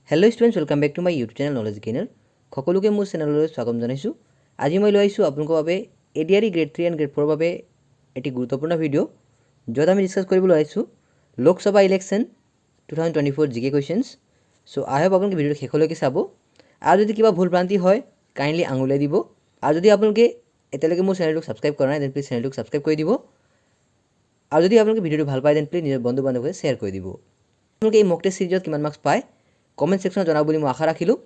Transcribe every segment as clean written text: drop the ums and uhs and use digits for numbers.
Hello' students, welcome back to my YouTube channel knowledge gainer. সকলোকে মোৰ চেনেললৈ স্বাগতম জনাইছোঁ। আজি মই লৈ আহিছোঁ আপোনালোকৰ বাবে ADRE গ্ৰেড 3 এণ্ড গ্ৰেড 4 বাবে এটি গুৰুত্বপূৰ্ণ ভিডিঅ', য'ত আমি ডিছকাছ কৰিবলৈ আহিছোঁ লোকসভা ইলেকশ্যন 2024 GK কুৱেশ্যনছ। চ' আই হোপ আপোনালোকে ভিডিঅ'টো শেষলৈকে চাব। আৰু যদি কিবা ভুল ভ্ৰান্তি হয় কাইণ্ডলি আঙুলিয়াই দিব। আৰু যদি আপোনালোকে এতিয়ালৈকে মোৰ চেনেলটোক ছাবস্ক্ৰাইব কৰা নাই দেন প্লিজ চেনেলটোক ছাবস্ক্ৰাইব কৰি দিব। আৰু যদি আপোনালোকে ভিডিঅ'টো ভাল পায় দেন প্লিজ নিজৰ বন্ধু বান্ধৱীক শ্বেয়াৰ কৰি দিব। আপোনালোকে এই মক টেষ্ট চিৰিজত কিমান মাৰ্কছ পায় কমেণ্ট ছেকশ্যনত জনাব বুলি মই আশা ৰাখিলোঁ।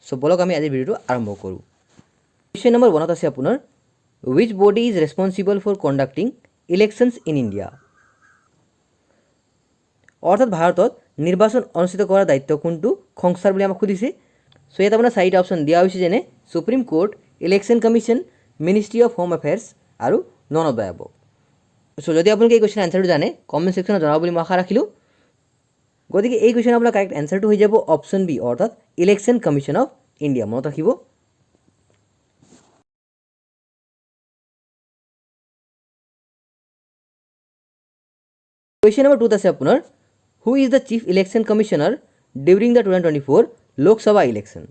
চ' বলক আমি আজিৰ ভিডিঅ'টো আৰম্ভ কৰোঁ। কুৱেশ্যন নম্বৰ 1ত আছে আপোনাৰ which body is responsible for conducting elections in India. অৰ্থাৎ ভাৰতত নিৰ্বাচন অনুষ্ঠিত কৰাৰ দায়িত্ব কোনটো সংস্থাৰ বুলি আমাক সুধিছে। চ' ইয়াত আপোনাৰ 4টা অপশ্যন দিয়া হৈছে, যেনে supreme court, election commission, ministry of home affairs আৰু নন অফ দ্য এবভ। চ' যদি আপোনালোকে এই কুৱেশ্যনৰ এনচাৰটো জানে কমেণ্ট ছেকশ্যনত জনাব বুলি মই আশা ৰাখিলোঁ। গতিকে এই কুৱেশ্যনৰ আপোনাৰ কাৰেক্ট এনচাৰটো হৈ যাব অপশ্যন বি, অৰ্থাৎ ইলেকশ্যন কমিশ্যন অফ ইণ্ডিয়া। মনত ৰাখিব। কুৱেশ্যন নম্বৰ 2ত আছে আপোনাৰ who is the chief election commissioner during the 2024 Lok Sabha election.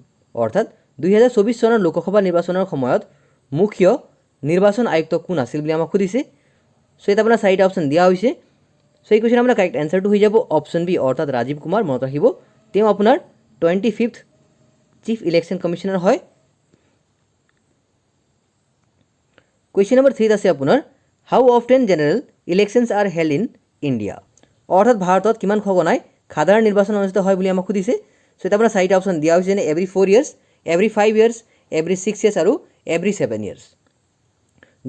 অৰ্থাৎ 2024 চনৰ লোকসভা নিৰ্বাচনৰ সময়ত মুখ্য নিৰ্বাচন আয়ুক্ত কোন আছিল বুলি আমাক সুধিছে। চ' ইয়াত আপোনাৰ 4টা অপশ্যন দিয়া হৈছে। চ' এই কুৱেশ্যন আপোনাৰ কাৰেক্ট এনচাৰটো হৈ যাব অপশ্যন বি, অৰ্থাৎ ৰাজীৱ কুমাৰ। মনত ৰাখিব, তেওঁ আপোনাৰ 25th চিফ ইলেকশ্যন কমিশ্যনাৰ হয়। কুৱেশ্যন নম্বৰ 3ত আছে আপোনাৰ how often general elections are held in India. অৰ্থাৎ ভাৰতত কিমান সঘনাই সাধাৰণ নিৰ্বাচন অনুষ্ঠিত হয় বুলি আমাক সুধিছে। চ' এতিয়া আপোনাৰ 4টা অপশ্যন দিয়া হৈছে, যেনে every 4 years, every 5 years, every 6 years আৰু এভৰি 7 years।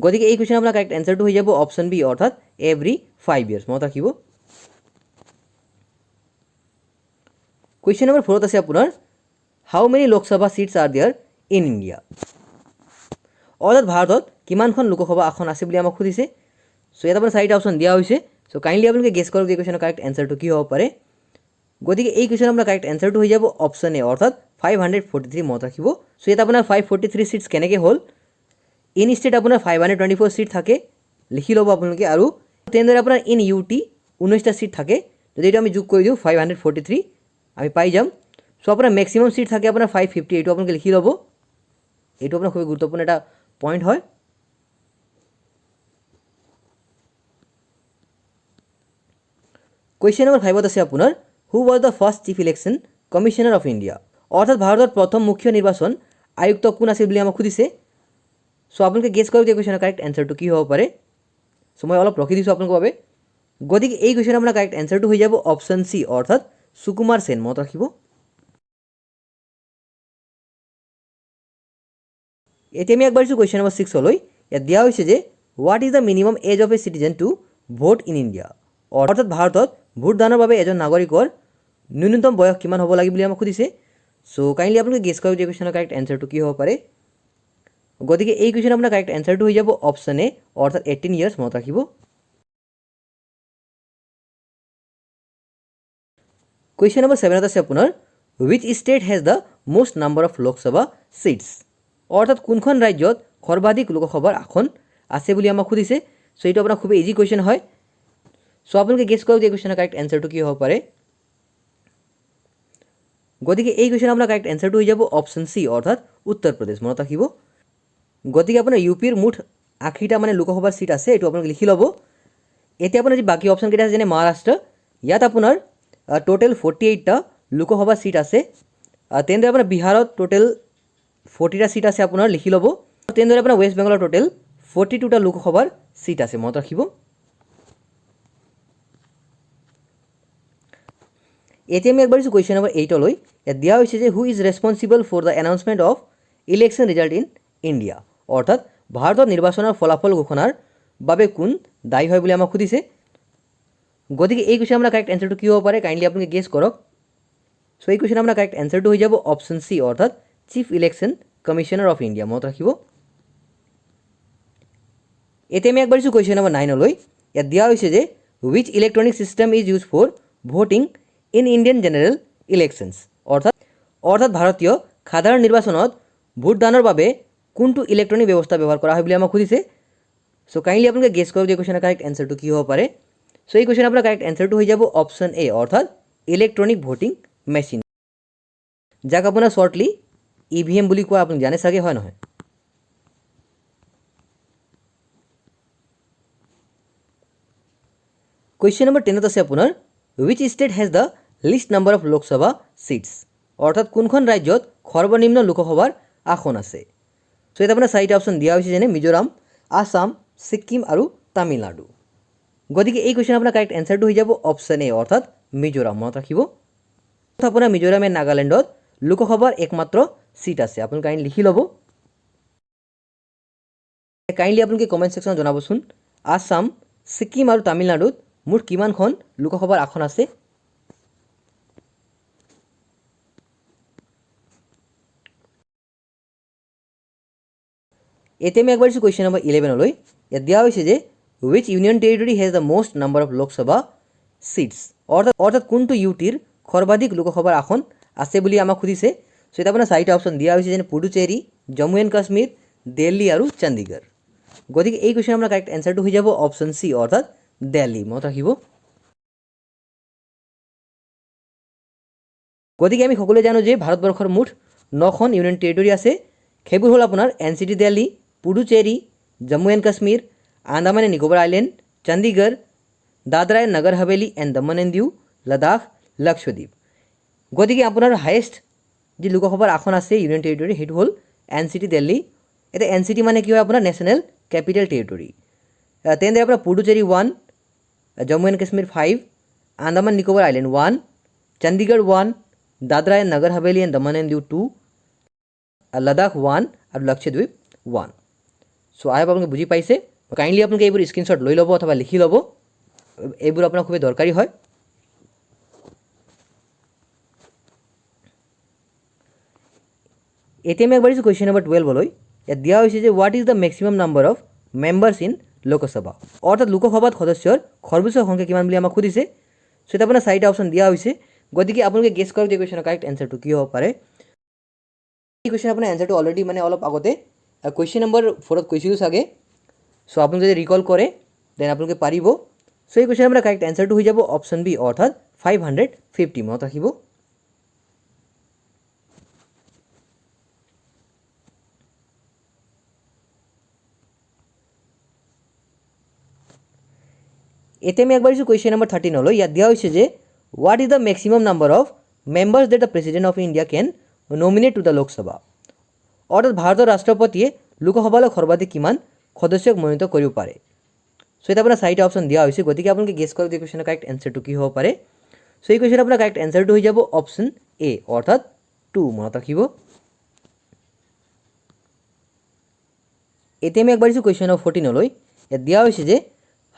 গতিকে এই কুৱেশ্যন আপোনাৰ কাৰেক্ট এনচাৰটো হৈ যাব অপশ্যন বি, অৰ্থাৎ এভৰি 5 years। মনত ৰাখিব। কুৱেশ্যন নম্বৰ 4ত আছে আপোনাৰ how many Lok Sabha seats are there in India. অৰ্থাৎ ভাৰতত কিমানখন লোকসভা আসন আছে বুলি আমাক সুধিছে। চ' ইয়াত আপোনাৰ 4টা অপশ্যন দিয়া হৈছে। চ' কাইণ্ডলি আপোনালোকে গেছ কৰক এই কুৱেশ্যনৰ কাৰেক্ট এনচাৰটো কি হ'ব পাৰে। গতিকে এই কুৱেশ্যনৰ আপোনাৰ কাৰেক্ট এনচাৰটো হৈ যাব অপশ্যন এ, অৰ্থাৎ 543। মনত ৰাখিব। চ' ইয়াত আপোনাৰ 543 ছিটছ কেনেকৈ হ'ল, ইন ষ্টেট আপোনাৰ 524 ছিট থাকে, লিখি ল'ব আপোনালোকে। আৰু তেনেদৰে আপোনাৰ ইন UT 19টা ছিট থাকে। যদি এইটো আমি যোগ কৰি দিওঁ 543 আমি পাই যাম। চ' আপোনাৰ মেক্সিমাম ছিট থাকে আপোনাৰ 550, এইটো আপোনালোকে লিখি ল'ব। এইটো আপোনাৰ খুবেই গুৰুত্বপূৰ্ণ এটা পইণ্ট হয়। কুৱেশ্যন নম্বৰ 5ত আছে আপোনাৰ who was the first chief election commissioner of India. অৰ্থাৎ ভাৰতৰ প্ৰথম মুখ্য নিৰ্বাচন আয়ুক্ত কোন আছিল বুলি আমাক সুধিছে। চ' আপোনালোকে গেছ কৰক এই কুৱেশ্যনৰ কাৰেক্ট এনচাৰটো কি হ'ব পাৰে। চ' মই অলপ ৰখি দিছোঁ আপোনালোকৰ বাবে। গতিকে এই কুৱেশ্যনৰ আপোনাৰ কাৰেক্ট এনচাৰটো হৈ যাব অপশ্যন চি, অৰ্থাৎ সুকুমাৰ সেন। মনত ৰাখিব। এতিয়া আমি আগবাঢ়িছোঁ কুৱেশ্যন নম্বৰ 6লৈ। ইয়াত দিয়া হৈছে যে what is the minimum age of a citizen to vote in India. অৰ্থাৎ ভাৰতত ভোটদানৰ বাবে এজন নাগৰিকৰ ন্যূনতম বয়স কিমান হ'ব লাগে বুলি আমাক সুধিছে। চ' কাইণ্ডলি আপোনালোকে গেছ কৰক এই কুৱেশ্যনৰ কাৰেক্ট এনচাৰটো কি হ'ব পাৰে। গতিকে এই কুৱেশ্যনৰ আপোনাৰ কাৰেক্ট এনচাৰটো হৈ যাব অপশ্যন এ, অৰ্থাৎ 18 years। মনত ৰাখিব। কুৱেশ্যন নম্বৰ 7ত আছে আপোনাৰ which state has the most number of Lok Sabha seats. অৰ্থাৎ কোনখন ৰাজ্যত সৰ্বাধিক লোকসভাৰ আসন আছে বুলি আমাক সুধিছে। চ' এইটো আপোনাৰ খুবেই ইজি কুৱেশ্যন হয়। চ' আপোনালোকে গেছ কৰক এই কুৱেশ্যনৰ কাৰেক্ট এনচাৰটো কি হ'ব পাৰে। গতিকে এই কুৱেশ্যনৰ আপোনাৰ কাৰেক্ট এনচাৰটো হৈ যাব অপশ্যন চি, অৰ্থাৎ উত্তৰ প্ৰদেশ। মনত ৰাখিব। গতিকে আপোনাৰ UPৰ মুঠ 80টা মানে লোকসভাৰ ছিট আছে, এইটো আপোনালোকে লিখি ল'ব। এতিয়া আপোনাৰ যি বাকী অপশ্যনকেইটা আছে, যেনে মহাৰাষ্ট্ৰ, ইয়াত আপোনাৰ টোটেল 48টা লোকসভা ছিট আছে। তেনেদৰে আপোনাৰ বিহাৰত টোটেল 40টা ছিট আছে, আপোনাৰ লিখি ল'ব। তেনেদৰে আপোনাৰ ৱেষ্ট বেংগলৰ টোটেল 42টা লোকসভাৰ ছিট আছে। মনত ৰাখিব। এতিয়া আমি আগবাঢ়িছোঁ কুৱেশ্যন নম্বৰ 8লৈ। ইয়াত দিয়া হৈছে যে who is responsible for the announcement of election result in India. অৰ্থাৎ ভাৰতত নিৰ্বাচনৰ ফলাফল ঘোষণাৰ বাবে কোন দায়ী হয় বুলি আমাক সুধিছে। গতিকে এই কুৱেশ্যন আপোনাৰ কাৰেক্ট এনচাৰটো কি হ'ব পাৰে, কাইণ্ডলি আপোনালোকে গেছ কৰক। চ' এই কুৱেশ্যন আপোনাৰ কাৰেক্ট এনচাৰটো হৈ যাব অপশ্যন চি, অৰ্থাৎ chief election commissioner of India. মনত ৰাখিব। এতিয়া আমি আগবাঢ়িছোঁ কুৱেশ্যন নম্বৰ 9লৈ। ইয়াত দিয়া হৈছে যে which electronic system is use for voting in Indian general elections. অৰ্থাৎ ভাৰতীয় সাধাৰণ নিৰ্বাচনত ভোটদানৰ বাবে কোনটো ইলেক্ট্ৰনিক ব্যৱস্থা ব্যৱহাৰ কৰা হয় বুলি আমাক সুধিছে। চ' কাইণ্ডলি আপোনালোকে গেছ কৰক এই কুৱেশ্যনৰ কাৰেক্ট এনচাৰটো কি হ'ব পাৰে। চ' এই কুৱেশ্যন আপোনাৰ কাৰেক্ট এনচাৰটো হৈ যাব অপশ্যন এ, অৰ্থাৎ ইলেক্ট্ৰনিক ভোটিং মেচিন। যাক আপোনাৰ শ্বৰ্টলি EVM বুলি কোৱা আপুনি জানে চাগে, হয় নহয়? কুৱেশ্যন নম্বৰ 10 আছে আপোনাৰ which state has the least number of Lok Sabha seats? অৰ্থাৎ কোনখন ৰাজ্যত সৰ্বনিম্ন লোকসভাৰ আসন আছে? চ' ইয়াত আপোনাৰ চাৰিটা অপশ্যন দিয়া হৈছে, যেনে মিজোৰাম, আসাম, ছিকিম আৰু তামিলনাডু। গতিকে এই কুৱেশ্যন আপোনাৰ কাৰেক্ট এনচাৰটো হৈ যাব অপশ্যন এ, অৰ্থাৎ মিজোৰাম। মনত ৰাখিব, আপোনাৰ মিজোৰাম এণ্ড নাগালেণ্ডত লোকসভাৰ একমাত্ৰ চিট আছে। আপুনি কাইণ্ডলি লিখি ল'ব। কাইণ্ডলি আপোনালোকে কমেণ্ট ছেকশ্যনত জনাবচোন, আসাম, ছিকিম আৰু তামিলনাডুত মুঠ কিমানখন লোকসভাৰ আসন আছে? এতিয়া আমি আগবাঢ়িছোঁ কুৱেশ্যন নম্বৰ 11লৈ। ইয়াত দিয়া হৈছে যে which union territory has the most number of Lok Sabha seats? অৰ্থাৎ কোনটো ইউটিৰ সৰ্বাধিক লোকসভাৰ আসন আছে বুলি আমাক সুধিছে। চ' এতিয়া আপোনাৰ চাৰিটা অপশ্যন দিয়া হৈছে, যেনে পুডুচেৰী, জম্মু এণ্ড কাশ্মীৰ, দিল্লী আৰু চণ্ডীগড়। গতিকে এই কুৱেশ্যন আপোনাৰ কাৰেক্ট এনচাৰটো হৈ যাব অপশ্যন চি, অৰ্থাৎ দিল্লী। মনত ৰাখিব। গতিকে আমি সকলোৱে জানো যে ভাৰতবৰ্ষৰ মুঠ 9খন ইউনিয়ন টেৰিটৰী আছে। সেইবোৰ হ'ল আপোনাৰ NCT Delhi, Puducherry, Jammu and Kashmir, Andaman and Nicobar island, Chandigarh, Dadra and Nagar Haveli and Daman and দিউ, লাডাখ, লক্ষদ্বীপ। গতিকে আপোনাৰ হায়েষ্ট যি লোকসভাৰ আসন আছে ইউনিয়ন টেৰিটৰী, সেইটো হ'ল NCT দিল্লী। এতিয়া NCT মানে কি হয়, আপোনাৰ নেশ্যনেল কেপিটেল টেৰিটৰী। তেনেদৰে আপোনাৰ Puducherry 1, Jammu and Kashmir 5, Andaman Nicobar island 1, Chandigarh 1, Dadra and Nagar Haveli and Daman and দিউ 2, লাডাখ 1 আৰু লক্ষদ্বীপ 1। চ' আই হোপ আপোনালোকে বুজি পাইছে। কাইণ্ডলি আপোনালোকে এইবোৰ স্ক্ৰীনশ্বট লৈ ল'ব অথবা লিখি ল'ব, এইবোৰ আপোনাৰ খুবেই দৰকাৰী হয়। এতিয়া আমি আগবাঢ়িছোঁ কুৱেশ্যন নম্বৰ 12লৈ। ইয়াত দিয়া হৈছে যে what is the maximum number of members in Lok Sabha? অৰ্থাৎ লোকসভাত সদস্যৰ সৰ্বোচ্চ সংখ্যা কিমান বুলি আমাক সুধিছে। চ' এতিয়া আপোনাৰ চাৰিটা অপশ্যন দিয়া হৈছে। গতিকে আপোনালোকে গেছ কৰক যে কুৱেশ্যনৰ কাৰেক্ট এনচাৰটো কি হ'ব পাৰে। এই কুৱেশ্যন আপোনাৰ এনচাৰটো অলৰেডি মানে অলপ আগতে কুৱেশ্যন নম্বৰ 4ত কৈছিলোঁ চাগে। চ' আপুনি যদি ৰিকল কৰে দেন আপোনালোকে পাৰিব। চ' এই কুৱেশ্যন আপোনাৰ কাৰেক্ট এনচাৰটো হৈ যাব অপশ্যন বি, অৰ্থাৎ 550। মনত ৰাখিব। এতিয়া আমি আগবাঢ়িছোঁ কুৱেশ্যন নম্বৰ 13লৈ। ইয়াত দিয়া হৈছে যে what is the maximum number of members that the president of India can nominate to the Lok Sabha? অৰ্থাৎ ভাৰতৰ ৰাষ্ট্ৰপতিয়ে লোকসভালৈ সৰ্বাধিক কিমান সদস্যক মনোনীত কৰিব পাৰে? চ' এতিয়া আপোনাৰ চাৰিটা অপশ্যন দিয়া হৈছে। গতিকে আপোনালোকে গেছ কৰক যে কুৱেশ্যনৰ কাৰেক্ট এনচাৰটো কি হ'ব পাৰে। চ' এই কুৱেশ্যন আপোনাৰ কাৰেক্ট এনচাৰটো হৈ যাব অপশ্যন এ, অৰ্থাৎ 2। মনত ৰাখিব। এতিয়া আমি আগবাঢ়িছোঁ কুৱেশ্যন নম্বৰ 14লৈ। ইয়াত দিয়া হৈছে যে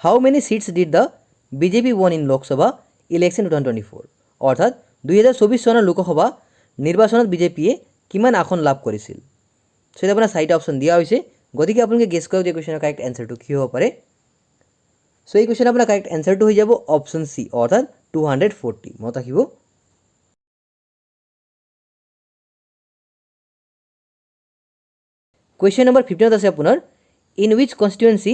how many seats did the BJP won in Lok Sabha election 2024? অৰ্থাৎ 2024 চনৰ লোকসভা নিৰ্বাচনত বিজেপিয়ে কিমান আসন লাভ কৰিছিল? চ' এতিয়া আপোনাৰ চাৰিটা অপশ্যন দিয়া হৈছে। গতিকে আপোনালোকে গেছ কৰক যে কুৱেশ্যনৰ কাৰেক্ট এনচাৰটো কি হ'ব পাৰে। চ' এই কুৱেশ্যন আপোনাৰ কাৰেক্ট এনচাৰটো হৈ যাব অপশ্যন চি, অৰ্থাৎ 240। মনত ৰাখিব। কুৱেশ্যন নম্বৰ 15ত আছে আপোনাৰ in wish constituency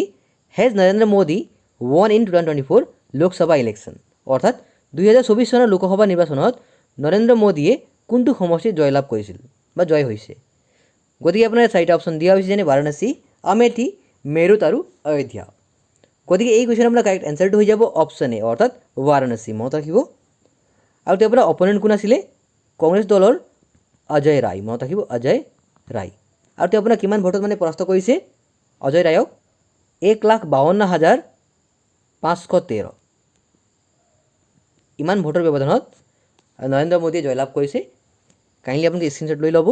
has Narendra Modi won in 2024 Lok Sabha election? অৰ্থাৎ 2024 চনৰ লোকসভা নিৰ্বাচনত নৰেন্দ্ৰ মোদীয়ে কোনটো সমষ্টিত জয়লাভ কৰিছিল বা জয় হৈছে? গতিকে আপোনাৰ চাৰিটা অপশ্যন দিয়া হৈছে, যেনে বাৰাণসী, আমেঠি, মেৰুত আৰু অযোধ্যা। গতিকে এই কুৱেশ্যন আপোনাৰ কাৰেক্ট এনচাৰটো হৈ যাব অপশ্যন এ, অৰ্থাৎ বাৰাণসী। মনত ৰাখিব। আৰু তেওঁ আপোনাৰ অপনেণ্ট কোন আছিলে? কংগ্ৰেছ দলৰ অজয় ৰায়। মনত ৰাখিব, অজয় ৰায়। আৰু তেওঁ আপোনাৰ কিমান ভোটত মানে পৰাস্ত কৰিছে অজয় ৰায়ক? 1,52,513। ইমান ভোটৰ ব্যৱধানত নৰেন্দ্ৰ মোদীয়ে জয়লাভ কৰিছে। কাইণ্ডলি আপুনি স্ক্ৰীনশ্বট লৈ ল'ব।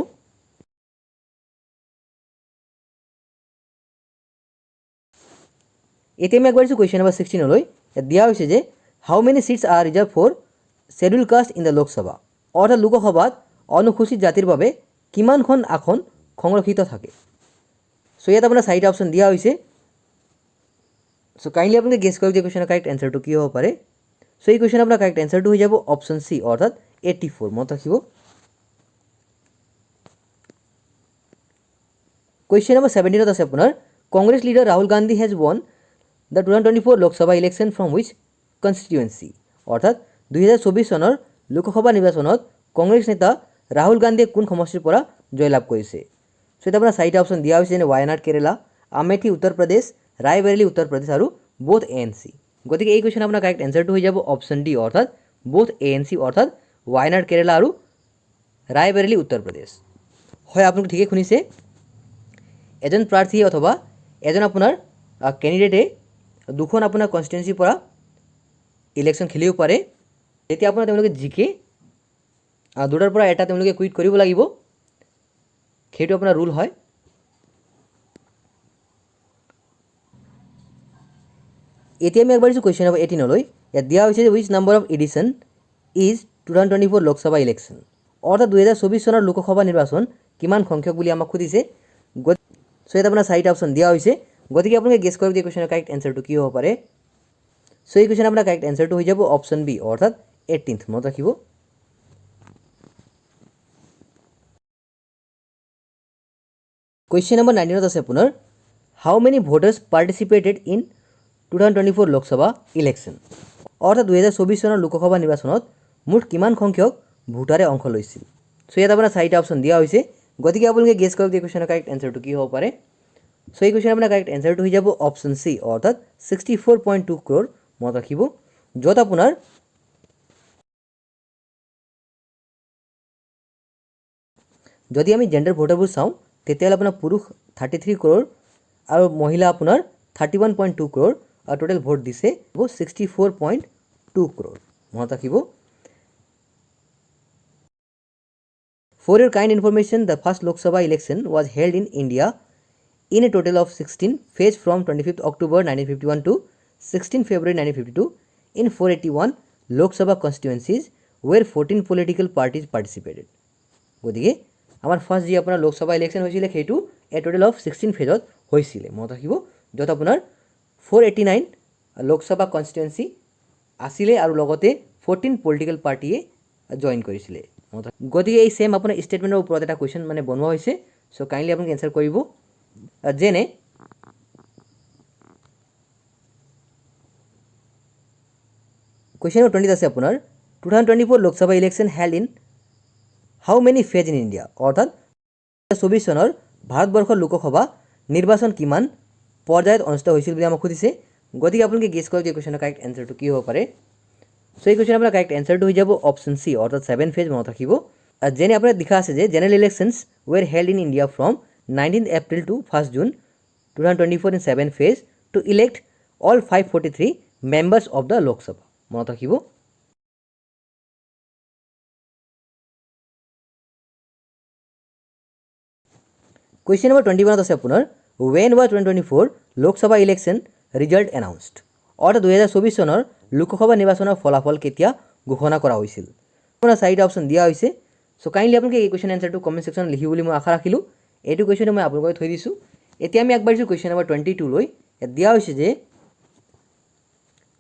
এতিয়া আমি আগবাঢ়িছোঁ কুৱেশ্যন নম্বৰ 16লৈ। ইয়াত দিয়া হৈছে যে how many seats are reserved for scheduled caste in the Lok Sabha? অৰ্থাৎ লোকসভাত অনুসূচিত জাতিৰ বাবে কিমানখন আসন সংৰক্ষিত থাকে? চ' ইয়াত আপোনাৰ চাৰিটা অপশ্যন দিয়া হৈছে। চ' কাইণ্ডলি আপোনালোকে গেছ কৰক যে কুৱেশ্যনৰ কাৰেক্ট এনচাৰটো কি হ'ব পাৰে। চ' এই কুৱেশ্যন আপোনাৰ কাৰেক্ট এনচাৰটো হৈ যাব অপশ্যন চি, অৰ্থাৎ 84। মনত ৰাখিব। কুৱেশ্যন নম্বৰ 17ত আছে আপোনাৰ Congress leader Rahul Gandhi has won the 2024 Lok Sabha election from wish constituency? অৰ্থাৎ 2024 চনৰ লোকসভা নিৰ্বাচনত কংগ্ৰেছ নেতা ৰাহুল গান্ধীয়ে কোন সমষ্টিৰ পৰা জয়লাভ কৰিছে? সো এটা আপোনাৰ চাৰিটা অপশ্যন দিয়া হৈছে, যেনে ৱায়নাড কেৰেলা, আমেঠি উত্তৰ প্ৰদেশ, ৰায়বেৰেলি উত্তৰ প্ৰদেশ আৰু বোথ ANC। গতিকে এই কুৱেশ্যন আপোনাৰ কাৰেক্ট এনচাৰটো হৈ যাব অপশ্যন ডি, অৰ্থাৎ বোথ ANC, অৰ্থাৎ ৱায়নাড কেৰেলা আৰু ৰায়বেৰেলি উত্তৰ প্ৰদেশ। হয়, আপোনালোকে ঠিকেই শুনিছে। এজন প্ৰাৰ্থী অথবা এজন আপোনাৰ কেণ্ডিডেটে দুখন আপোনাৰ কনষ্টিটুৱেঞ্চিৰ পৰা ইলেকশ্যন খেলিব পাৰে। যেতিয়া আপোনাৰ তেওঁলোকে জিকে দুটাৰ পৰা এটা তেওঁলোকে কুইট কৰিব লাগিব, সেইটো আপোনাৰ ৰুল হয়। এতিয়া আমি আগবাঢ়িছোঁ কুৱেশ্যন নম্বৰ 18লৈ। ইয়াত দিয়া হৈছে যে which number of edition is 2024 Lok Sabha election, অৰ্থাৎ 2024 চনৰ লোকসভা নিৰ্বাচন কিমান সংখ্যক বুলি আমাক সুধিছে। সো ইয়াত আপোনাৰ চাৰিটা অপশ্যন দিয়া হৈছে। গতিকে আপোনালোকে গেছ কৰিব যে কুৱেশ্যনৰ কাৰেক্ট এনচাৰটো কি হ'ব পাৰে। সো এই কুৱেশ্যন আপোনাৰ কাৰেক্ট এনচাৰটো হৈ যাব অপশ্যন বি, অৰ্থাৎ 18th। মনত ৰাখিব। কুৱেশ্যন নম্বৰ 19ত আছে আপোনাৰ how many voters participated in 2024 Lok Sabha election, অৰ্থাৎ 2024 চনৰ লোকসভা নিৰ্বাচনত মুঠ কিমান সংখ্যক ভোটাৰে অংশ লৈছিল। সো ইয়াত আপোনাৰ চাৰিটা অপশ্যন দিয়া হৈছে। গতিকে আপোনালোকে গেছ কৰক যে কুৱেশ্যনৰ কাৰেক্ট এনচাৰটো কি হ'ব পাৰে। সো এই কুৱেশ্যন আপোনাৰ কাৰেক্ট এনচাৰটো হৈ যাব অপশ্যন চি, অৰ্থাৎ 64.2 crore। মনত ৰাখিব, য'ত আপোনাৰ যদি আমি জেণ্ডাৰ ভোটাৰবোৰ চাওঁ তেতিয়াহ'লে আপোনাৰ পুৰুষ 33 crore আৰু মহিলা আপোনাৰ 31.2 crore আৰু টোটেল ভোট দিছে 64.2 crore। মনত ৰাখিব। For your kind information, the first Lok Sabha election was held in India in a total of 16 phases from 25th October 1951 to 16 February 1952 in 481 Lok Sabha constituencies where 14 political parties participated. গতিকে আমাৰ first যি আপোনাৰ Lok Sabha election হৈছিলে সেইটো এ total of 16 ফেজত হৈছিলে। মনত ৰাখিব, য'ত আপোনাৰ 489 লোকসভা কনষ্টিটুৱেঞ্চি আছিলে আৰু লগতে 14 পলিটিকেল পাৰ্টিয়ে জইন কৰিছিলে। গতিকে এই ছেম আপোনাৰ ষ্টেটমেণ্টৰ ওপৰত এটা কুৱেশ্যন মানে বনোৱা হৈছে। চ' কাইণ্ডলি আপোনালোকে এনচাৰ কৰিব। যেনে কুৱেশ্যন নম্বৰ 20 আছে আপোনাৰ 2024 Lok Sabha election held in how many phase in India, অৰ্থাৎ 2024 চনৰ ভাৰতবৰ্ষৰ লোকসভা নিৰ্বাচন কিমান পৰ্যায়ত অনুষ্ঠিত হৈছিল বুলি আমাক সুধিছে। গতিকে আপোনালোকে গেছ কৰক যে কুৱেশ্যনৰ কাৰেক্ট এনচাৰটো কি হ'ব পাৰে। সো এই কুৱেশ্যন আপোনাৰ কাৰেক্ট এনচাৰটো হৈ যাব অপশ্যন চি, অৰ্থাৎ 7 ফেজ। মনত ৰাখিব। যেনে আপোনাৰ লিখা আছে যে general elections were held in India from 19 April to 1 June 2024 in 7 phase to elect all 543 members of the Lok Sabha. মনত ৰাখিব। কুৱেশ্যন নম্বৰ 21 আছে আপোনাৰ when was 2024 Lok Sabha election result announced, অৰ্থাৎ 2024 চনৰ লোকসভা নিৰ্বাচনৰ ফলাফল কেতিয়া ঘোষণা কৰা হৈছিল। আপোনাৰ চাৰিটা অপশ্যন দিয়া হৈছে। চ' কাইণ্ডলি আপোনালোকে এই কুৱেশ্যন এনচাৰটো কমেণ্ট ছেকশ্যনত লিখিব বুলি মই আশা ৰাখিলোঁ। এইটো কুৱেশ্যনে মই আপোনালোকক থৈ দিছোঁ। এতিয়া আমি আগবাঢ়িছোঁ কুৱেশ্যন নম্বৰ 22লৈ। ইয়াত দিয়া হৈছে যে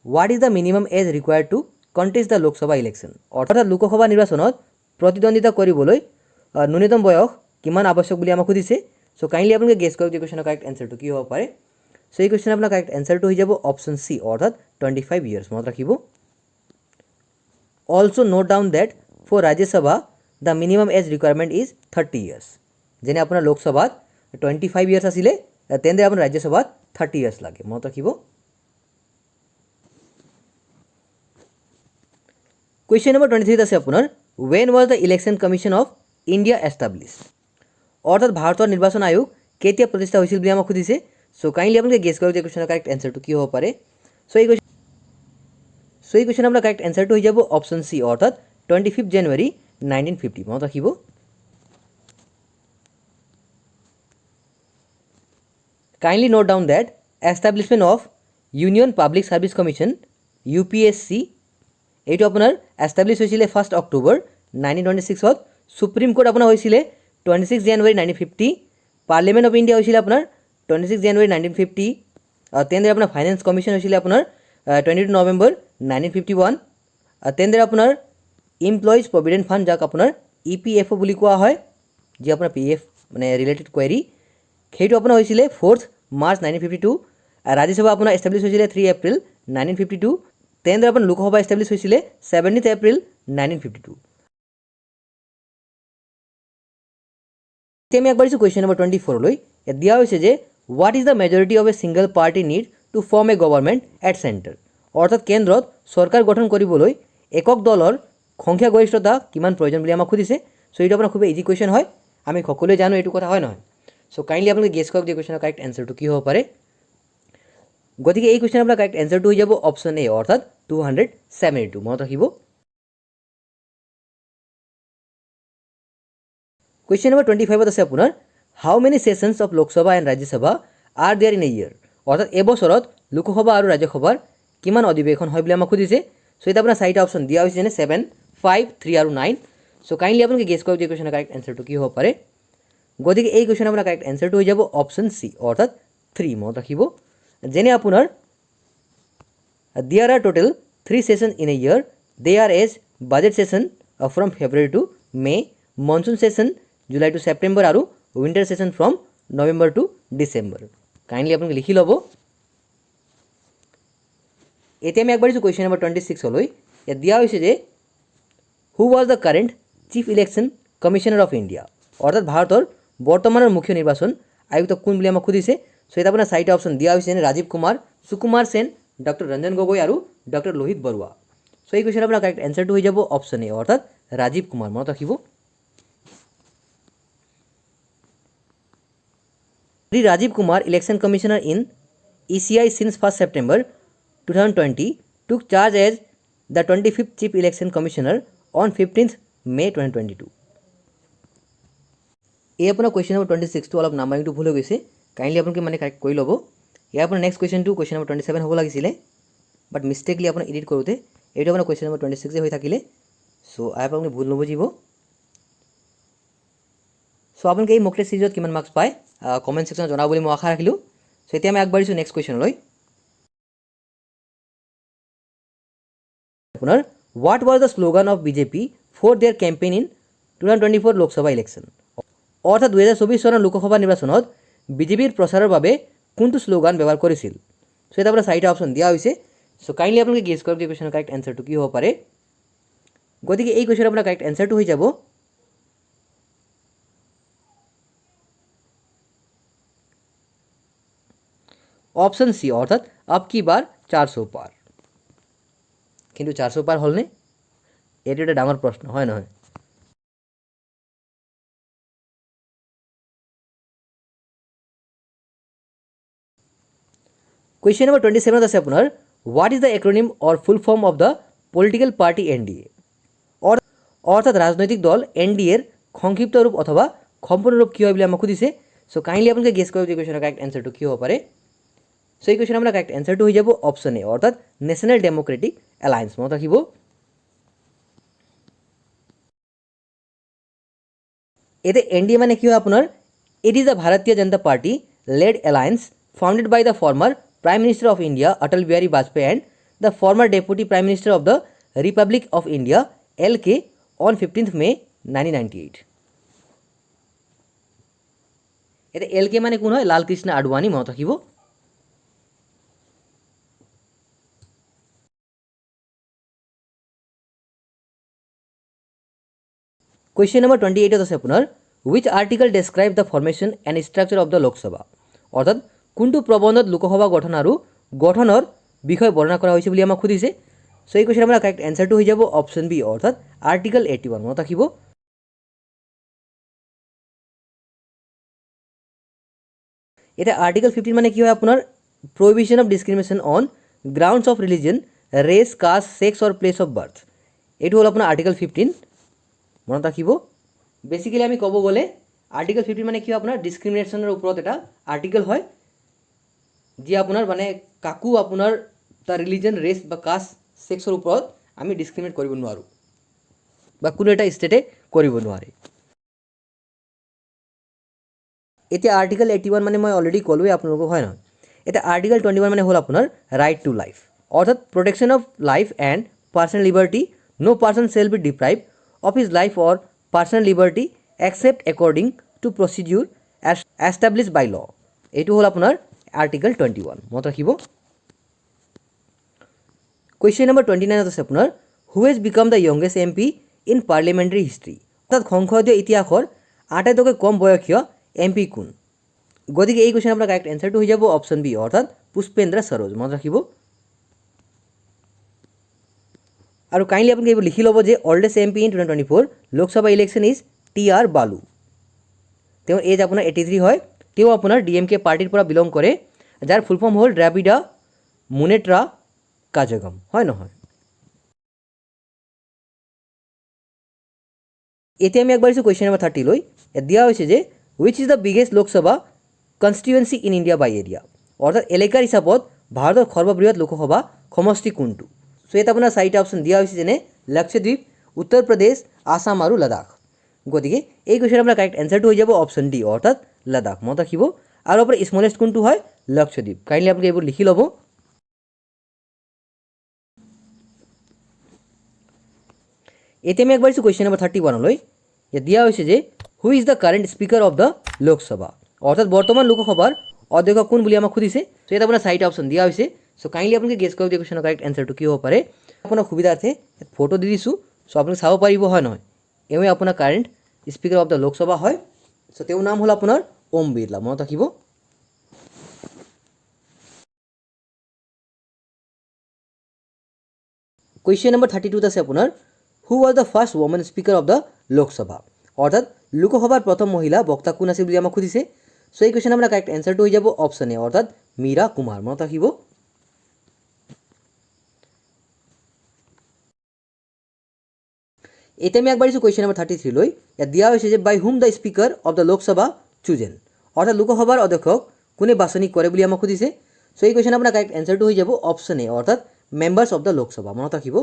what is the minimum age required to contest the Lok Sabha election, অৰ্থাৎ লোকসভা নিৰ্বাচনত প্ৰতিদ্বন্দ্বিতা কৰিবলৈ ন্যূনতম বয়স কিমান আৱশ্যক বুলি আমাক সুধিছে। চ' কাইণ্ডলি আপোনালোকে গেছ কৰক যে কুৱেশ্যনৰ কাৰেক্ট এনচাৰটো কি হ'ব পাৰে। চ' এই কুৱেশ্যন আপোনাৰ কাৰেক্ট এনচাৰটো হৈ যাব অপশ্যন চি, অৰ্থাৎ 25 years। মনত ৰাখিব। Also' note down that for Rajya Sabha the minimum age requirement is 30 years। যেনে আপোনাৰ লোকসভাত 25 years আছিলে, তেনেদৰে আপোনাৰ ৰাজ্যসভাত 30 years লাগে। মনত ৰাখিব। কুৱেশ্যন নম্বৰ 23 আছে আপোনাৰ when was the election commission of India established, অৰ্থাৎ ভাৰতৰ নিৰ্বাচন আয়োগ কেতিয়া প্ৰতিষ্ঠা হৈছিল বুলি আমাক সুধিছে। চ' কাইণ্ডলি আপোনালোকে গেছ কৰক যে কুৱেশ্যনৰ কাৰেক্ট এনচাৰটো কি হ'ব পাৰে। চ' এই কুৱেশ্যন আপোনাৰ কাৰেক্ট এনচাৰটো হৈ যাব অপশ্যন চি, অৰ্থাৎ 25 January 1950। মনত ৰাখিব। Kindly note down that establishment of union public service commission UPSC এইটো আপোনাৰ এষ্টাব্লিছ হৈছিলে 1 October 1926ত। সুপ্ৰিম কোৰ্ট আপোনাৰ হৈছিলে 26 January 1950। পাৰ্লিয়ামেণ্ট অফ ইণ্ডিয়া হৈছিলে আপোনাৰ 26 January 1950। তেনেদৰে আপোনাৰ ফাইনেন্স কমিশ্যন হৈছিলে আপোনাৰ 22 November 1951। তেনেদৰে আপোনাৰ এমপ্লয়িজ প্ৰভিডেণ্ট ফাণ্ড, যাক আপোনাৰ EPFO বুলি কোৱা হয়, যি আপোনাৰ PF মানে ৰিলেটেড কুৱেৰী, সেইটো আপোনাৰ হৈছিলে 4 March 1952। ৰাজ্যসভা আপোনাৰ এষ্টাব্লিছ হৈছিলে 3 April 1952। তেনেদৰে আপোনাৰ লোকসভা এষ্টাব্লিছ হৈছিলে 17 April 1952। এতিয়া আমি আগবাঢ়িছোঁ কুৱেশ্যন নম্বৰ 24লৈ। ইয়াত দিয়া হৈছে যে what is the majority of A single party need to form A government at centre. অৰ্থাৎ কেন্দ্ৰত চৰকাৰ গঠন কৰিবলৈ একক দলৰ সংখ্যাগৰিষ্ঠতা কিমান প্ৰয়োজন বুলি আমাক সুধিছে। চ' এইটো আপোনাৰ খুব ইজি কুৱেশ্যন হয়, আমি সকলোৱে জানো এইটো কথা হয় নহয়। চ' কাইণ্ডলি আপোনালোকে গেছ কৰক যে কুৱেশ্যনৰ কাৰেক্ট এনচাৰটো কি হ'ব পাৰে। গতিকে এই কুৱেশ্যনৰ আপোনাৰ কাৰেক্ট এনচাৰটো হৈ যাব অপশ্যন এ অৰ্থাৎ 272। মনত ৰাখিব। কুৱেশ্যন নম্বৰ 25ত আছে আপোনাৰ how many sessions of Lok Sabha and Rajya Sabha are there in a year. অৰ্থাৎ এবছৰত লোকসভা আৰু ৰাজ্যসভাৰ কিমান অধিৱেশন হয় বুলি আমাক সুধিছে। চ' এতিয়া আপোনাৰ চাৰিটা অপশ্যন দিয়া হৈছে যেনে 7, 5, 3 আৰু 9। চ' কাইণ্ডলি আপোনালোকে গেছ কৰক যে কুৱেশ্যনৰ কাৰেক্ট এনচাৰটো কি হ'ব পাৰে। গতিকে এই কুৱেশ্যনৰ আপোনাৰ কাৰেক্ট এনচাৰটো হৈ যাব অপশ্যন চি অৰ্থাৎ 3। মনত ৰাখিব। যেনে আপোনাৰ there are total 3 session in a year. They are as budget session from February to May, monsoon session July to September আৰু winter session from November to December. Kindly আপোনালোকে লিখি ল'ব। এতিয়া আমি আগবাঢ়িছোঁ কুৱেশ্যন নম্বৰ 26লৈ। ইয়াত দিয়া হৈছে যে who was the current chief election commissioner of India. অৰ্থাৎ ভাৰতৰ বৰ্তমানৰ মুখ্য নিৰ্বাচন আয়ুক্ত কোন বুলি আমাক সুধিছে। চ' এতিয়া আপোনাৰ চাৰিটা অপশ্যন দিয়া হৈছে যেনে ৰাজীৱ কুমাৰ, সুকুমাৰ সেন, ডক্টৰ ৰঞ্জন গগৈ আৰু ডক্টৰ লোহিত বৰুৱা। চ' এই কুৱেশ্যনৰ আপোনাৰ কাৰেক্ট এনচাৰটো হৈ যাব অপশ্যন এ অৰ্থাৎ ৰাজীৱ কুমাৰ। মনত ৰাখিব। Rajiv Kumar, Election Commissioner in ECI since 1st September 2020, took charge as the 25th Chief Election Commissioner on 15th May 2022. এই আপোনাৰ কুৱেশ্যন নম্বৰ 26টো অলপ নাম্বাৰিংটো ভুল হৈ গৈছে, কাইণ্ডলি আপোনালোকে মানে কাৰেক্ট কৰি ল'ব। ইয়াৰ আপোনাৰ নেক্সট কুৱেশ্যনটো কুৱেশ্যন নম্বৰ 27 হ'ব লাগিছিলে, বাট মিষ্টেকলি আপোনাৰ এডিট কৰোঁতে এইটো আপোনাৰ কুৱেশ্যন নম্বৰ 26 হৈ থাকিলে। চ' ইয়াৰ পৰা আপুনি ভুল নুবুজিব। চ' আপোনালোকে এই মক টেষ্ট চিৰিজত কিমান মাৰ্কছ পায় কমেণ্ট ছেকশ্যনত জনাব বুলি মই আশা ৰাখিলোঁ। চ' এতিয়া আমি আগবাঢ়িছোঁ নেক্সট কুৱেশ্যনলৈ। আপোনাৰ what was the slogan of BJP for their campaign in 2024 Lok Sabha election. অৰ্থাৎ 2024 চনৰ লোকসভা নিৰ্বাচনত বিজেপিৰ প্ৰচাৰৰ বাবে কোনটো শ্লোগান ব্যৱহাৰ কৰিছিল। চ' এতিয়া আপোনাৰ চাৰিটা অপশ্যন দিয়া হৈছে। চ' কাইণ্ডলি আপোনালোকে গেছ কৰক যে কুৱেশ্যনৰ কাৰেক্ট এনচাৰটো কি হ'ব পাৰে। গতিকে এই কুৱেশ্যনৰ আপোনাৰ কাৰেক্ট এনচাৰটো হৈ যাব অপশ্যন চি অৰ্থাৎ আব কি বাৰ 400 পাৰ। কিন্তু 400 পাৰ হ'লনে? এইটো এটা ডাঙৰ প্ৰশ্ন হয় নহয়। কুৱেশ্যন নম্বৰ 27 আছে আপোনাৰ what is the acronym or full form of the political party NDA। অৰ্থাৎ ৰাজনৈতিক দল NDAৰ সংক্ষিপ্ত ৰূপ অথবা সম্পূৰ্ণ ৰূপ কি হয় বুলি আমাক সুধিছে। চ' কাইণ্ডলি আপোনালোকে গেছ কৰক যে কুৱেশ্যনৰ কাৰেক্ট এনচাৰটো কি হ'ব পাৰে। চ' এই কুৱেশ্যন আপোনাৰ কাৰেক্ট এনচাৰটো হৈ যাব অপশ্যন এ অৰ্থাৎ নেশ্যনেল ডেম'ক্ৰেটিক এলায়েন্স। মনত ৰাখিব। এতিয়া NDA মানে কি হয় আপোনাৰ it is the Bharatiya Janata party led alliance founded by the former prime minister of India Atal Bihari Vajpayee and the former deputy prime minister of the republic of India LK on 15th May 1998। এতিয়া LK মানে কোন হয়? লাল কৃষ্ণ আদৱানী। মনত ৰাখিব। কুৱেশ্যন নম্বৰ 28 আছে আপোনাৰ wish article describe the formation and structure of the Lok Sabha. অৰ্থাৎ কোনটো প্ৰবন্ধত লোকসভা গঠন আৰু গঠনৰ বিষয়ে বৰ্ণনা কৰা হৈছে বুলি আমাক সুধিছে। চ' এই কুৱেশ্যন আপোনাৰ কাৰেক্ট এনচাৰটো হৈ যাব অপশ্যন বি অৰ্থাৎ আৰ্টিকল 81। মনত ৰাখিব। এতিয়া আৰ্টিকল 15 মানে কি হয় আপোনাৰ prohibition of discrimination on grounds of religion, race, caste, sex or place of birth. এইটো হ'ল আপোনাৰ আৰ্টিকল 15। মনত ৰাখিব। বেচিকেলি আমি ক'ব গ'লে আৰ্টিকল 15 মানে কি হয় আপোনাৰ ডিছক্ৰিমিনেশ্যনৰ ওপৰত এটা আৰ্টিকল হয়, যি আপোনাৰ মানে কাকো আপোনাৰ তাৰ ৰিলিজন, ৰেচ বা কাষ্ট, ছেক্সৰ ওপৰত আমি ডিছক্ৰিমিনেট কৰিব নোৱাৰোঁ বা কোনো এটা ষ্টেটে কৰিব নোৱাৰে। এতিয়া আৰ্টিকল 81 মানে মই অলৰেডি ক'লোৱে আপোনালোকক হয় নহয়। এতিয়া আৰ্টিকল 21 মানে হ'ল আপোনাৰ ৰাইট টু লাইফ অৰ্থাৎ protection of life and personal liberty. No person shall be deprive of his life or personal liberty except according to procedure establish by law. এইটো হ'ল আপোনাৰ আৰ্টিকল 21। মনত ৰাখিব। কুৱেশ্যন নম্বৰ 29 আছে আপোনাৰ who has become the youngest MP in parliamentary history. অৰ্থাৎ সংসদীয় ইতিহাসৰ আটাইতকৈ কম বয়সীয় MP কোন? গতিকে এই কুৱেশ্যন আপোনাৰ কাৰেক্ট এনচাৰটো হৈ যাব অপশ্যন বি অৰ্থাৎ পুষ্পেন্দ্ৰ সৰোজ। মনত ৰাখিব। আৰু কাইণ্ডলি আপোনালোকে এইবোৰ লিখি ল'ব যে oldest MP in 2024 Lok Sabha election is TR বালু। তেওঁৰ এজ আপোনাৰ 83 হয়। তেওঁ আপোনাৰ DMK পাৰ্টিৰ পৰা বিলং কৰে, যাৰ ফুল ফৰ্ম হ'ল দ্ৰাবিড়া মুনেট্ৰা কাজগম, হয় নহয়? এতিয়া আমি আগবাঢ়িছোঁ কুৱেশ্যন নম্বৰ 30 লৈ। ইয়াত দিয়া হৈছে যে which is the biggest Lok Sabha constituency in India by area, অৰ্থাৎ এলেকাৰ হিচাপত ভাৰতৰ সৰ্ববৃহৎ লোকসভা সমষ্টি কোনটো? চ' ইয়াত আপোনাৰ চাৰিটা অপশ্যন দিয়া হৈছে, যেনে লক্ষদ্বীপ, উত্তৰ প্ৰদেশ, আসাম আৰু লাডাখ। গতিকে এই কুৱেশ্যন আপোনাৰ কাৰেক্ট এনচাৰটো হৈ যাব অপশ্যন ডি অৰ্থাৎ লাডাখ। মনত ৰাখিব। আৰু আপোনাৰ স্মলেষ্ট কোনটো হয়? লক্ষদ্বীপ। কাইণ্ডলি আপোনালোকে এইবোৰ লিখি ল'ব। এতিয়া আমি আগবাঢ়িছোঁ কুৱেশ্যন নম্বৰ 31 লৈ। ইয়াত দিয়া হৈছে যে who is the current speaker of the Lok Sabha, অৰ্থাৎ বৰ্তমান লোকসভাৰ অধ্যক্ষ কোন বুলি আমাক সুধিছে। চ' ইয়াত আপোনাৰ চাৰিটা অপশ্যন দিয়া হৈছে। চ' কাইণ্ডলি আপোনালোকে গেছ কৰক যে কুৱেশ্যনৰ কাৰেক্ট এনচাৰটো কি হ'ব পাৰে। আপোনাৰ সুবিধাৰ্থে ফটো দি দিছোঁ, চ' আপোনালোকে চাব পাৰিব, হয় নহয়? এওঁৱে আপোনাৰ current speaker of the Lok Sabha হয়। চ' তেওঁৰ নাম হ'ল আপোনাৰ ওম বিৰলা। মনত ৰাখিব। কুৱেশ্যন নম্বৰ 32 আছে আপোনাৰ who was the first women speaker of the Lok Sabha, অৰ্থাৎ লোকসভাৰ প্ৰথম মহিলা বক্তা কোন আছিল বুলি আমাক সুধিছে। চ' এই কুৱেশ্যন আপোনাৰ কাৰেক্ট এনচাৰটো হৈ যাব অপশ্যন এ অৰ্থাৎ মীৰা কুমাৰ। মনত ৰাখিব। এতিয়া আমি আগবাঢ়িছোঁ কুৱেশ্যন নম্বৰ 33 লৈ। ইয়াত দিয়া হৈছে যে by whom the speaker of the Lok Sabha chosen, অৰ্থাৎ লোকসভাৰ অধ্যক্ষক কোনে বাছনি কৰে বুলি আমাক সুধিছে। চ' এই কুৱেশ্যন আপোনাৰ কাৰেক্ট এনচাৰটো হৈ যাব অপশ্যন এ অৰ্থাৎ মেম্বাৰ্ছ অফ দ্য লোকসভা। মনত ৰাখিব।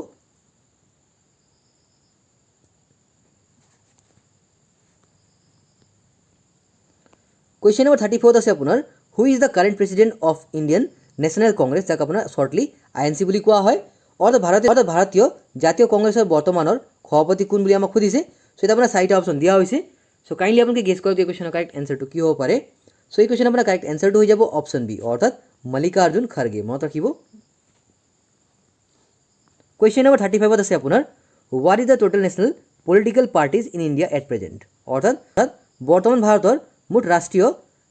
কুৱেশ্যন নম্বৰ 34 আছে আপোনাৰ who is the current president of Indian national Congress, যাক আপোনাৰ শ্বৰ্টলি INC বুলি কোৱা হয়, অৰ্থাৎ ভাৰতীয় জাতীয় কংগ্ৰেছৰ বৰ্তমানৰ সভাপতি কোন বুলি আমাক সুধিছে। চ' এতিয়া আপোনাৰ চাৰিটা অপশ্যন দিয়া হৈছে। চ' কাইণ্ডলি আপোনালোকে গেছ কৰক যে কুৱেশ্যনৰ কাৰেক্ট এনচাৰটো কি হ'ব পাৰে। চ' এই কুৱেশ্যন আপোনাৰ কাৰেক্ট এনচাৰটো হৈ যাব অপশ্যন বি অৰ্থাৎ মল্লিকাৰ্জুন খাৰ্গে। মনত ৰাখিব। কুৱেশ্যন নম্বৰ 35 আছে আপোনাৰ what is the total national political parties in India at present, অৰ্থাৎ বৰ্তমান ভাৰতৰ মুঠ ৰাষ্ট্ৰীয়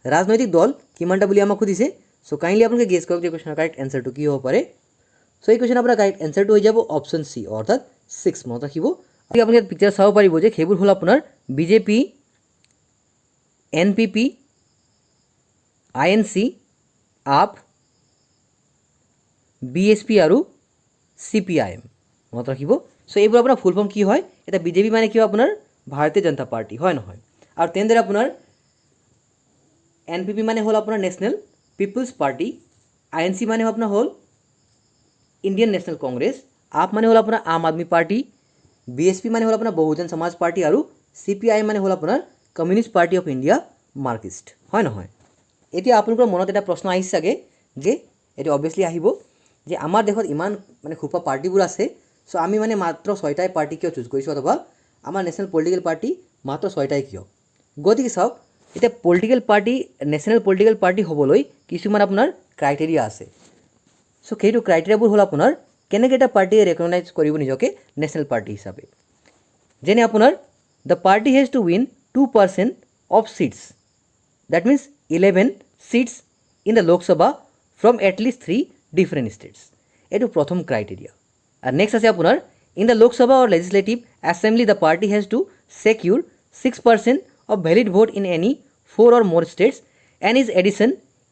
ৰাজনৈতিক দল কিমানটা বুলি আমাক সুধিছে। চ' কাইণ্ডলি আপোনালোকে গেছ কৰক যে কুৱেশ্যনৰ কাৰেক্ট এনচাৰটো কি হ'ব পাৰে। চ' এই কুৱেশ্যন আপোনাৰ কাৰেক্ট এনচাৰটো হৈ যাব অপশ্যন চি অৰ্থাৎ 6। মনত ৰাখিব। আপুনি ইয়াত পিকচাৰ চাব পাৰিব যে সেইবোৰ হ'ল আপোনাৰ BJP, NPP, INC, up, BSP আৰু CPIM। মনত ৰাখিব। চ' এইবোৰ আপোনাৰ ফুল ফৰ্ম কি হয়। এতিয়া BJP মানে কি হয় আপোনাৰ ভাৰতীয় জনতা পাৰ্টি, হয় নহয়? আৰু তেনেদৰে আপোনাৰ NPP মানে হ'ল আপোনাৰ নেশ্যনেল পিপলছ পাৰ্টি, INC মানে আপোনাৰ হ'ল ইণ্ডিয়ান নেশ্যনেল কংগ্ৰেছ, আপ মানে হ'ল আপোনাৰ আম আদমি পাৰ্টি, BSP মানে হ'ল আপোনাৰ বহুজন সমাজ পাৰ্টি আৰু CPIM মানে হ'ল আপোনাৰ কমিউনিষ্ট পাৰ্টি অফ ইণ্ডিয়া মাৰ্কিষ্ট, হয় নহয়? এতিয়া আপোনালোকৰ মনত এটা প্ৰশ্ন আহিছে চাগে যে এইটো অবভিয়াছলি আহিব যে আমাৰ দেশত ইমান মানে খোপা পাৰ্টিবোৰ আছে, চ' আমি মানে মাত্ৰ 6টাই পাৰ্টি কিয় চুজ কৰিছোঁ, অথবা আমাৰ নেশ্যনেল পলিটিকেল পাৰ্টি মাত্ৰ 6টাই কিয়? গতিকে চাওক, এতিয়া political party national political party হ'বলৈ কিছুমান আপোনাৰ ক্ৰাইটেৰিয়া আছে। চ' সেইটো ক্ৰাইটেৰিয়াবোৰ হ'ল আপোনাৰ কেনেকৈ এটা পাৰ্টিয়ে ৰেকগনাইজ কৰিব নিজকে নেশ্যনেল পাৰ্টি হিচাপে। যেনে আপোনাৰ the party has to win 2% of seats, that means 11 seats in the Lok Sabha from at least 3 different states. এইটো প্ৰথম ক্ৰাইটেৰিয়া। আৰু নেক্সট আছে আপোনাৰ in the Lok Sabha or legislative assembly the party has to secure 6% of valid vote in any 4 or more states, and in addition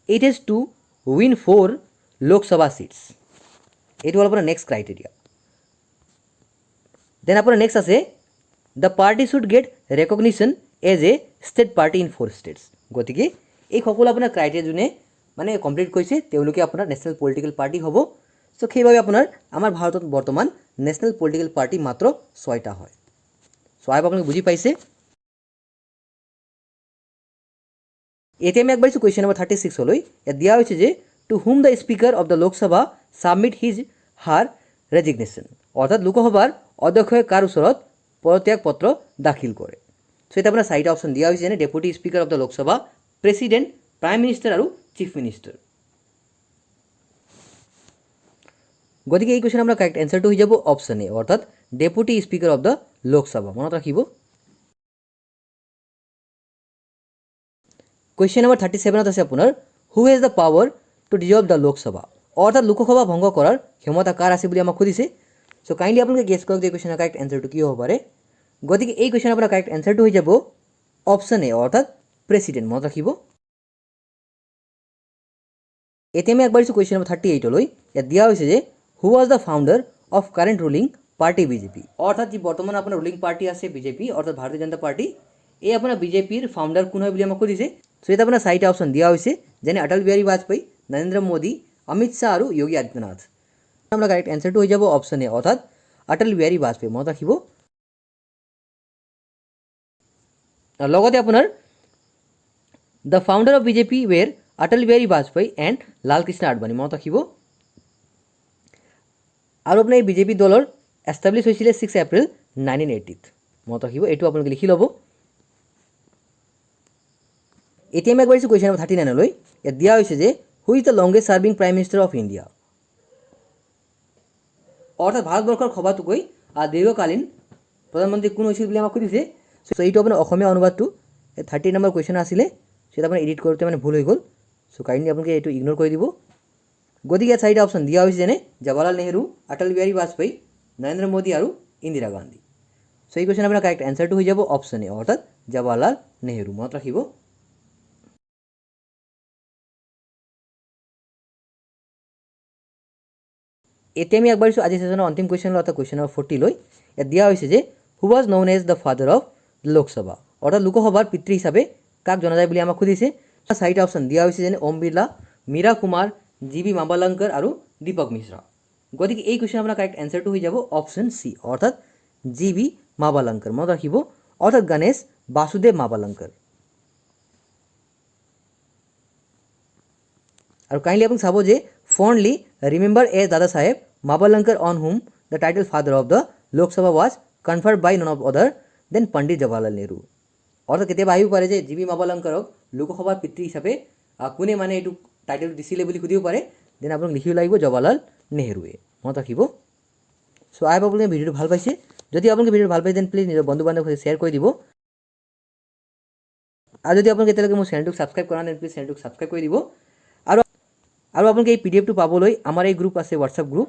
it has to win 4 Lok Sabha seats. এইটো হ'ল আপোনাৰ next criteria. Then আপোনাৰ next আছে the party should get recognition as a state party in 4 states। গতিকে এই সকলো আপোনাৰ criteria যোনে মানে কমপ্লিট কৰিছে তেওঁলোকে আপোনাৰ নেশ্যনেল পলিটিকেল পাৰ্টি হ'ব। চ' সেইবাবে আপোনাৰ আমাৰ ভাৰতত বৰ্তমান নেশ্যনেল পলিটিকেল পাৰ্টি মাত্ৰ 6টা হয়। চ' আই আপোনালোকে বুজি পাইছে। এতিয়া আমি আগবাঢ়িছোঁ কুৱেশ্যন নম্বৰ 36 লৈ। ইয়াত দিয়া হৈছে যে to whom the speaker of the Lok Sabha submit his her resignation, অৰ্থাৎ লোকসভাৰ অধ্যক্ষই কাৰ ওচৰত পদত্যাগ পত্ৰ দাখিল কৰে। চ' এতিয়া আপোনাৰ 4টা অপশ্যন দিয়া হৈছে, যেনে deputy speaker of the Lok Sabha, president, prime minister আৰু চিফ মিনিষ্টাৰ। গতিকে এই কুৱেশ্যন আপোনাৰ কাৰেক্ট এনচাৰটো হৈ যাব অপশ্যন এ অৰ্থাৎ deputy speaker of the Lok Sabha. মনত ৰাখিব। কুৱেশ্যন নম্বৰ 37 আছে আপোনাৰ who has the power to dissolve the Lok Sabha, অৰ্থাৎ লোকসভা ভংগ কৰাৰ ক্ষমতা কাৰ আছে বুলি আমাক সুধিছে। চ' কাইণ্ডলি আপোনালোকে গেছ কৰক যে এই কুৱেশ্যনৰ কাৰেক্ট এনচাৰটো কি হ'ব পাৰে। গতিকে এই কুৱেশ্যনৰ আপোনাৰ কাৰেক্ট এনচাৰটো হৈ যাব অপশ্যন এ, অৰ্থাৎ প্ৰেচিডেণ্ট। মনত ৰাখিব। এতিয়া আমি আগবাঢ়িছোঁ কুৱেশ্যন নম্বৰ 38লৈ। ইয়াত দিয়া হৈছে যে who was the founder of current ruling party BJP, অৰ্থাৎ যি বৰ্তমান আপোনাৰ ৰুলিং পাৰ্টি আছে বিজেপি, অৰ্থাৎ ভাৰতীয় জনতা পাৰ্টি, এই আপোনাৰ বিজেপিৰ ফাউণ্ডাৰ কোন হয় বুলি আমাক সুধিছে। চ' ইয়াত আপোনাৰ 4টা অপশ্যন দিয়া হৈছে, যেনে অটল বিহাৰী বাজপেয়ী, নৰেন্দ্ৰ মোদী, অমিত শ্বাহ আৰু যোগী আদিত্যনাথ। আপোনাৰ কাৰেক্ট এনচাৰটো হৈ যাব অপশ্যন এ, অৰ্থাৎ অটল বিহাৰী বাজপেয়ী। মনত ৰাখিব। লগতে আপোনাৰ the founder of BJP were Atal Bihari Vajpayee and Lalkrishna Advani. মনত ৰাখিব। আৰু আপোনাৰ এই বিজেপি দলৰ এষ্টাব্লিছ হৈছিলে 6 এপ্ৰিল 1980। মনত ৰাখিব, এইটো আপোনালোকে লিখি ল'ব। এতিয়া আমি আগবাঢ়িছোঁ কুৱেশ্যন নম্বৰ 39লৈ। ইয়াত দিয়া হৈছে যে who is the longest serving prime minister of India, অৰ্থাৎ ভাৰতবৰ্ষৰ সবাতোকৈ দীৰ্ঘকালীন প্ৰধানমন্ত্ৰী কোন হৈছিল বুলি আমাক সুধিছে। চ' এইটো আপোনাৰ অসমীয়া অনুবাদটো 30 নম্বৰ কুৱেশ্যন আছিলে, সেইটো আপোনাৰ এডিট কৰোঁতে মানে ভুল হৈ গ'ল। চ' কাইণ্ডলি আপোনালোকে এইটো ইগন'ৰ কৰি দিব। গতিকে ইয়াত 4টা অপশ্যন দিয়া হৈছে, যেনে জৱাহৰলাল নেহৰু, অটল বিহাৰী বাজপেয়ী, নৰেন্দ্ৰ মোদী আৰু ইন্দিৰা গান্ধী। চ' এই কুৱেশ্যন আপোনাৰ কাৰেক্ট এনচাৰটো হৈ যাব অপশ্যন এ, অৰ্থাৎ জৱাহৰলাল নেহৰু। মনত ৰাখিব। এতিয়া আমি আগবাঢ়িছোঁ আজি ছেশ্যনৰ অন্তিম কুৱেশ্যনলৈ, অৰ্থাৎ কুৱেশ্যন নম্বৰ 40লৈ। ইয়াত দিয়া হৈছে যে who was known as the father of Lok Sabha, অৰ্থাৎ লোকসভাৰ পিতৃ হিচাপে কাক জনা যায় বুলি আমাক সুধিছে। 4টা অপশ্যন দিয়া হৈছে, যেনে ওম বিৰলা, মীৰা কুমাৰ, জি বি মাভালাংকৰ আৰু দীপক মিশ্ৰা। গতিকে এই কুৱেশ্যন আপোনাৰ কাৰেক্ট এনচাৰটো হৈ যাব অপশ্যন চি, অৰ্থাৎ জি বি মাভালাংকৰ। মনত ৰাখিব, অৰ্থাৎ গণেশ বাসুদেৱ মাভালাংকৰ। আৰু কাইণ্ডলি আপুনি চাব যে ফণ্ডলি remember as Dada Saheb Mavalankar on whom the title father of the Lok Sabha was conferred by none of other than Pandit Jawaharlal Nehru. অৰ্থাৎ কেতিয়াবা আহিব পাৰে যে জি বি মাভালাংকৰক লোকসভাৰ পিতৃ হিচাপে কোনে মানে এইটো টাইটেলটো দিছিলে বুলি সুধিব পাৰে। দেন আপোনাক লিখিব লাগিব জৱাহৰলাল নেহৰুৱে। মনত ৰাখিব। চ' আই হোপ আপোনালোকে ভিডিঅ'টো ভাল পাইছে। যদি আপোনালোকে ভিডিঅ'টো ভাল পাইছে দেন প্লিজ নিজৰ বন্ধু বান্ধৱৰ সৈতে শ্বেয়াৰ কৰি দিব। আৰু যদি আপোনালোকে এতিয়ালৈকে মোৰ চেনেলটোক ছাবস্ক্ৰাইব কৰা নাই প্লিজ চেনেলটোক ছাবস্ক্ৰাইব কৰি দিব। আৰু আপোনালোকে এই PDF টো পাবলৈ আমাৰ এই গ্ৰুপ আছে, হোৱাটছআপ গ্ৰুপ,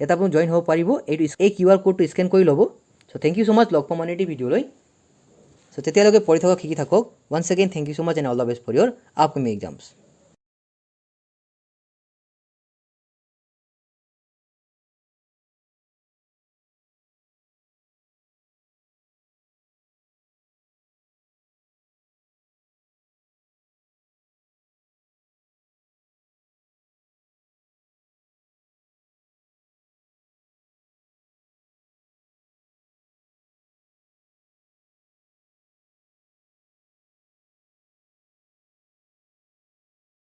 ইয়াত আপুনি জইন হ'ব পাৰিব। এই QR কোডটো স্কেন কৰি ল'ব। চ' থেংক ইউ ছ' মাছ। লগ পাম মানে এটি ভিডিঅ'লৈ। চ' তেতিয়ালৈকে পঢ়ি থাকক, শিকি থাকক। Once again thank you so' much and all the best for your upcoming exams.